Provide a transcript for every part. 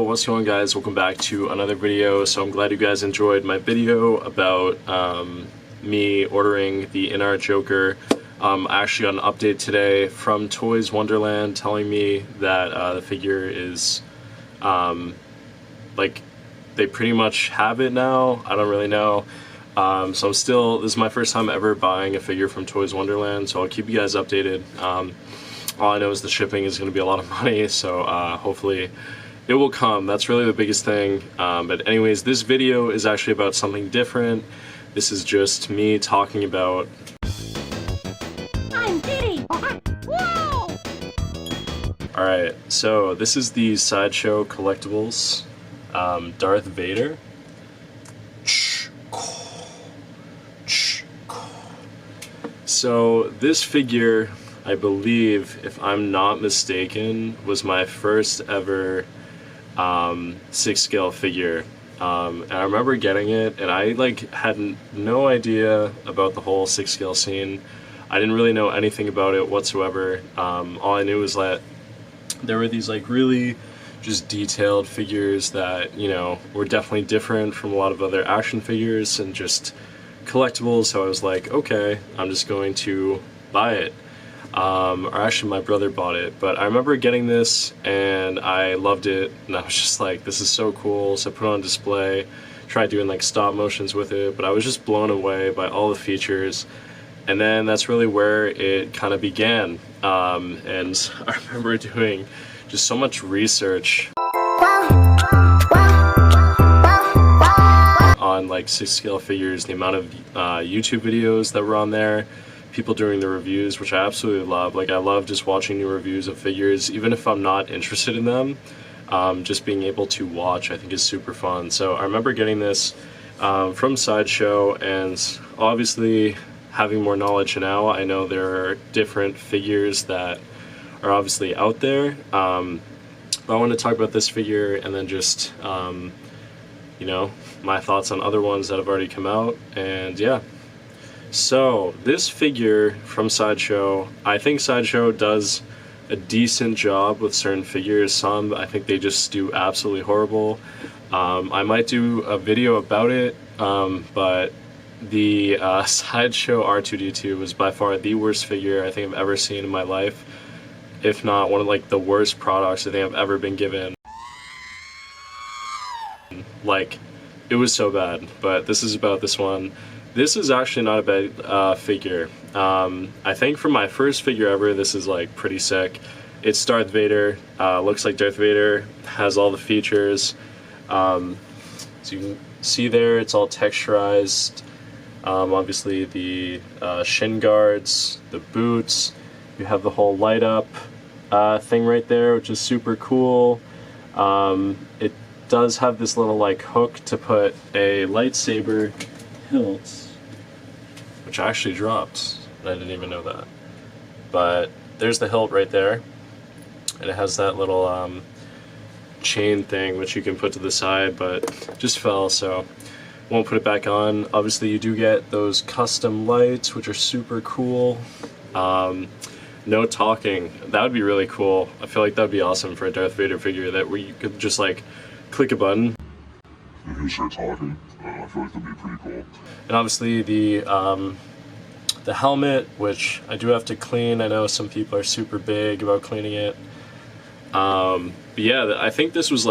what's going on, guys? Welcome back to another video. So I'm glad you guys enjoyed my video about me ordering the in-art Joker. I actually got an update today from Toys Wonderland telling me that the figure is like they pretty much have it now. I don't really know. So this is my first time ever buying a figure from Toys Wonderland, so I'll keep you guys updated. All I know is the shipping is going to be a lot of money, so hopefully it will come. That's really the biggest thing. But anyways, this video is actually about something different. This is just me talking about... I'm Diddy! Whoa! Alright, so this is the Sideshow Collectibles Darth Vader. So this figure, I believe, if I'm not mistaken, was my first ever 6-scale figure. And I remember getting it, and I had no idea about the whole 6-scale scene. I didn't really know anything about it whatsoever. All I knew was that there were these really just detailed figures that, you know, were definitely different from a lot of other action figures and just collectibles. So I was like, okay, I'm just going to buy it. Or actually my brother bought it, but I remember getting this and I loved it, and I was just like, this is so cool. So I put it on display, tried doing stop motions with it, but I was just blown away by all the features. And then that's really where it kind of began. And I remember doing just so much research on 6-scale figures, the amount of YouTube videos that were on there, people doing the reviews, which I absolutely love. I love just watching new reviews of figures, even if I'm not interested in them. Just being able to watch, I think, is super fun. So I remember getting this from Sideshow, and obviously having more knowledge now, I know there are different figures that are obviously out there. But I want to talk about this figure and then just, you know, my thoughts on other ones that have already come out, and yeah. So this figure from Sideshow, I think Sideshow does a decent job with certain figures. Some I think they just do absolutely horrible. I might do a video about it, but the Sideshow R2-D2 was by far the worst figure I think I've ever seen in my life, if not one of the worst products I think I've ever been given. It was so bad. But this is about this one. This is actually not a bad figure. I think for my first figure ever, this is pretty sick. It's Darth Vader. Looks like Darth Vader, has all the features. So you can see there, it's all texturized. Obviously the shin guards, the boots. You have the whole light up thing right there, which is super cool. It does have this little hook to put a lightsaber hilt, which actually dropped, and I didn't even know that. But there's the hilt right there, and it has that little chain thing which you can put to the side, but just fell, so won't put it back on. Obviously you do get those custom lights, which are super cool. No talking. That would be really cool. I feel like that would be awesome for a Darth Vader figure, that where you could just click a button and he'll start talking. I feel like that'd be pretty cool. And obviously the helmet, which I do have to clean. I know some people are super big about cleaning it. But yeah, I think this was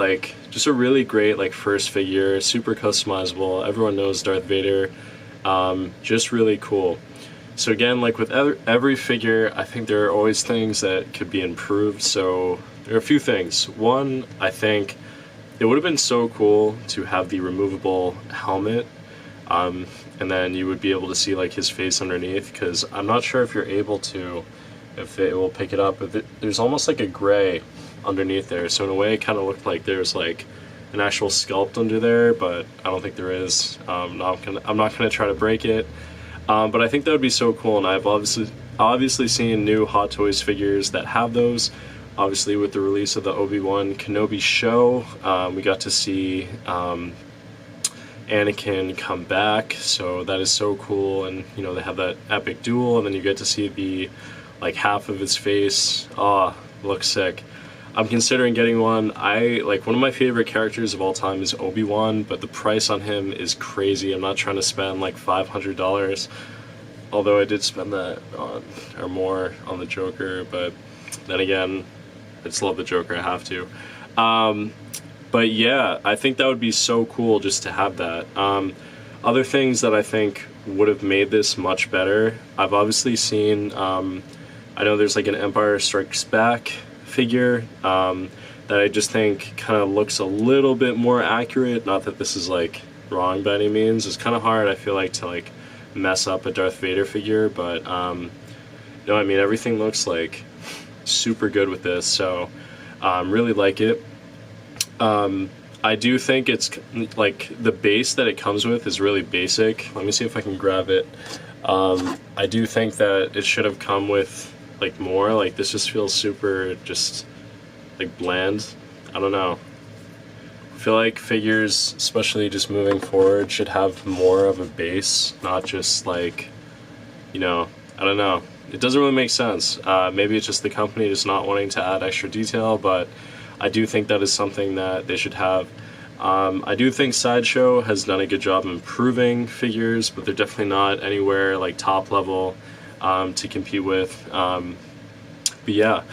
just a really great first figure, super customizable. Everyone knows Darth Vader. Just really cool. So again, with every figure, I think there are always things that could be improved. So there are a few things. One, I think it would have been so cool to have the removable helmet, and then you would be able to see his face underneath, because I'm not sure if you're able to, if it will pick it up, but there's almost a gray underneath there, so in a way it kind of looked like there's an actual sculpt under there, but I don't think there is. I'm not gonna try to break it, but I think that would be so cool, and I've obviously seen new Hot Toys figures that have those. Obviously, with the release of the Obi-Wan Kenobi show, we got to see Anakin come back, so that is so cool. And you know, they have that epic duel, and then you get to see the half of his face. Looks sick. I'm considering getting one. One of my favorite characters of all time is Obi-Wan, but the price on him is crazy. I'm not trying to spend like $500, although I did spend that on, or more, on the Joker, but then again, I just love the Joker, I have to. But yeah, I think that would be so cool just to have that. Other things that I think would have made this much better, I've obviously seen, I know there's like an Empire Strikes Back figure that I just think kind of looks a little bit more accurate. Not that this is like wrong by any means. It's kind of hard, I feel like, to like mess up a Darth Vader figure, but no, I mean, everything looks like super good with this, so really like it. I do think it's like the base that it comes with is really basic. Let me see if I can grab it. I do think that it should have come with like more. Like, this just feels super just like bland. I don't know. I feel like figures, especially just moving forward, should have more of a base, not just like, you know, I don't know. It doesn't really make sense. Maybe it's just the company just not wanting to add extra detail, but I do think that is something that they should have. I do think Sideshow has done a good job improving figures, but they're definitely not anywhere like top level to compete with. But yeah,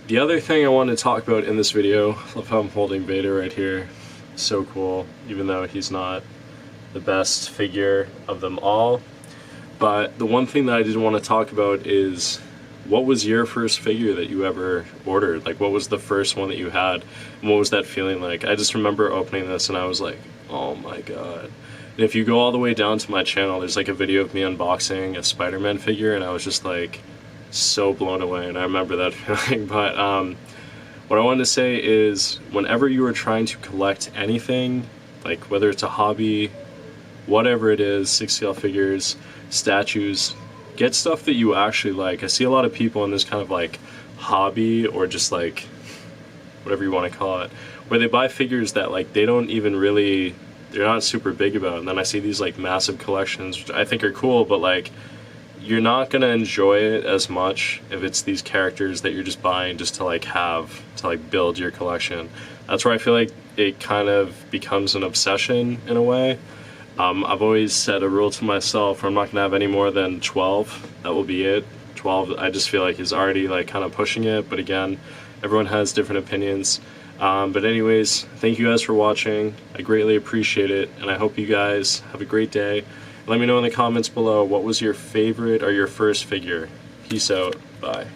the other thing I wanted to talk about in this video, love how I'm holding Vader right here. So cool, even though he's not the best figure of them all. But the one thing that I did want to talk about is, what was your first figure that you ever ordered? Like, what was the first one that you had, and what was that feeling like? I just remember opening this and I was like, oh my god. And if you go all the way down to my channel, there's like a video of me unboxing a Spider-Man figure, and I was just like so blown away, and I remember that feeling. But what I wanted to say is, whenever you are trying to collect anything, like whether it's a hobby, whatever it is, 6CL figures, statues, get stuff that you actually like. I see a lot of people in this kind of like hobby, or just like whatever you want to call it, where they buy figures that like they don't even really, they're not super big about, and then I see these like massive collections, which I think are cool, but like you're not gonna enjoy it as much if it's these characters that you're just buying just to like have, to like build your collection. That's where I feel like it kind of becomes an obsession in a way. I've always set a rule to myself where I'm not gonna have any more than 12. That will be it. 12, I just feel like is already like kind of pushing it, but again, everyone has different opinions. But anyways, thank you guys for watching. I greatly appreciate it, and I hope you guys have a great day. Let me know in the comments below, what was your favorite or your first figure. Peace out. Bye.